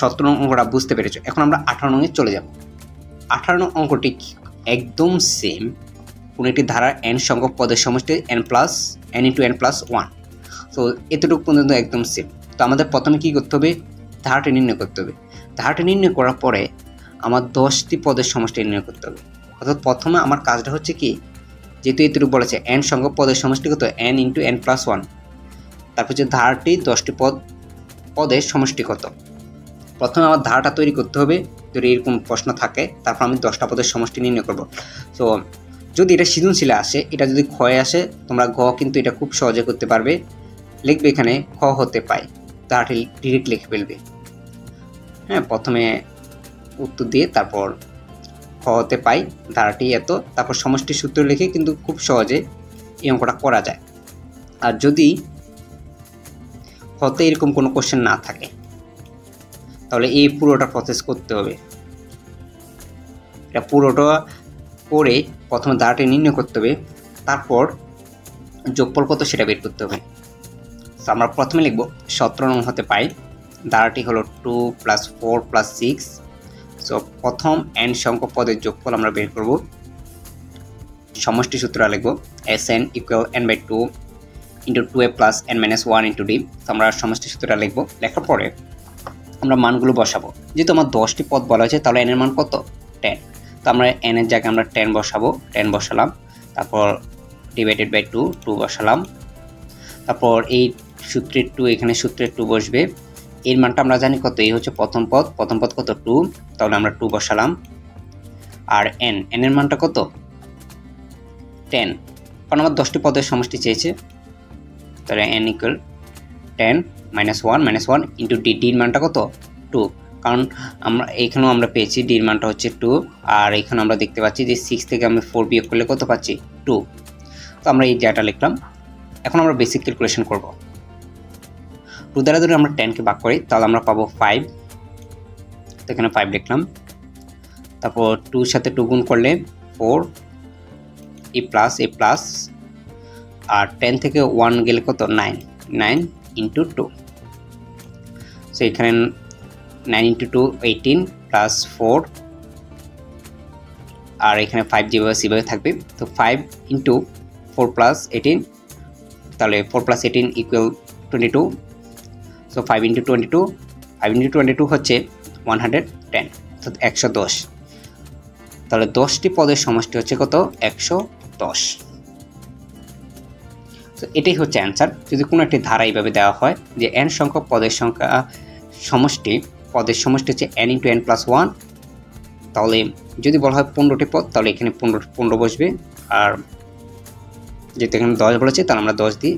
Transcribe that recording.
17 নং অঙ্কটা বুঝতে পেরেছো। এখন আমরা 18 নং এ চলে যাব। 18 নং অঙ্কটি একদম সেম। কোনো একটি ধারার n সংখ্যক পদের সমষ্টি n × n + 1। তো এতটুকু পর্যন্ত একদম সেম। তো আমাদের প্রথমে কি করতে হবে, ধারাটি নির্ণয় করতে হবে। ধারাটি নির্ণয় করার পরে আমার 10টি পদের সমষ্টি নির্ণয় করতে হবে। অর্থাৎ প্রথমে আমার কাজটা হচ্ছে কি, যেহেতু এতটুকু বলেছে n সংখ্যক পদের সমষ্টি কত, n × n + 1। তারপর যে ধারাটি 10টি পদের সমষ্টি কত। প্রথমে আমার ধারাটা তৈরি করতে হবে, যদি এরকম প্রশ্ন থাকে। তারপর আমি 10টা পদের সমষ্টি নির্ণয় করব। তো যদি এটা সৃজনশীলে আসে, এটা যদি ক্ষয়ে আসে, তোমরা গ কিন্তু এটা খুব সহজে করতে পারবে। লিখবে এখানে খ হতে পাই, ধারাটি ডিরেক্ট লিখে ফেলবে। হ্যাঁ, প্রথমে উত্তর দিয়ে তারপর খ হতে পাই ধারাটি এত, তারপর সমষ্টি সূত্র লিখে কিন্তু খুব সহজে এই অঙ্কটা করা যায়। আর যদি হতে এরকম কোনো কোশ্চেন না থাকে, তাহলে এই পুরোটা প্রসেস করতে হবে। এটা পুরোটা করে প্রথমে ধারাটি নির্ণয় করতে হবে, তারপর যোগফল কত সেটা বের করতে হবে। তো আমরা প্রথমে লিখব 17 নং হতে পাই, ধারাটি হলো 2 + 4 + 6। সো প্রথম n সংখ্যক পদের যোগফল আমরা বের করব। সমষ্টি সূত্র লিখব Sn = n/2 × 2a + n - 1 × d। তো আমরা সমষ্টি সূত্রটা লিখব। লেখার পরে আমরা মানগুলো বসাবো। যেহেতু আমার 10টি পদ বলা হয়েছে, তাহলে n এর মান কত, 10। তো আমরা n এর জায়গায় আমরা 10 বসাবো, 10 বসালাম। তারপর /2 বসালাম। তারপর এই সূত্রের 2, এখানে সূত্রের 2 বসবে। এর মানটা আমরা জানি কত, এই হচ্ছে প্রথম পদ কত, 2। তাহলে আমরা 2 বসালাম। আর n এর মানটা কত, 10, কারণ আমার 10টি পদের সমষ্টি চেয়েছে। তাহলে n = 10 - 1 - 1 × d। এর মানটা কত, 2, কারণ এখানেও আমরা পেয়েছি d এর মানটা হচ্ছে 2। আর এখানে আমরা দেখতে পাচ্ছি যে 6 থেকে আমি 4 বিয়োগ করলে কত পাচ্ছি, 2। তো আমরা এই জায়গাটা লিখলাম। এখন আমরা বেসিক ক্যালকুলেশন করব। 2 দ্বারা যদি আমরা 10কে ভাগ করি, তাহলে আমরা পাবো 5। তো এখানে 5 লিখলাম। তারপর 2 এর সাথে 2 গুণ করলে 4, a প্লাস, আর 10 থেকে 1 গেলে কত, 9 × 2। সো এখানে 9 × 2 18 + 4, আর এখানে 5 যেভাবে থাকবে। তো 5 × 4 + 18, তাহলে 4 + 18 = 22। সো 5 × 22 হচ্ছে 110, অর্থাৎ 110। তাহলে 10টি পদের সমষ্টি হচ্ছে কত, 110। তো এটাই হচ্ছে অ্যান্সার। যদি কোনো একটি ধারা এইভাবে দেওয়া হয় যে n সংখ্যক পদের পদের সমষ্টি হচ্ছে n × n + 1, তাহলে যদি বলা হয় 15টি পদ, তাহলে এখানে 15 বসবে। আর যেহেতু এখানে 10 বলেছে, তাহলে আমরা 10 দিয়ে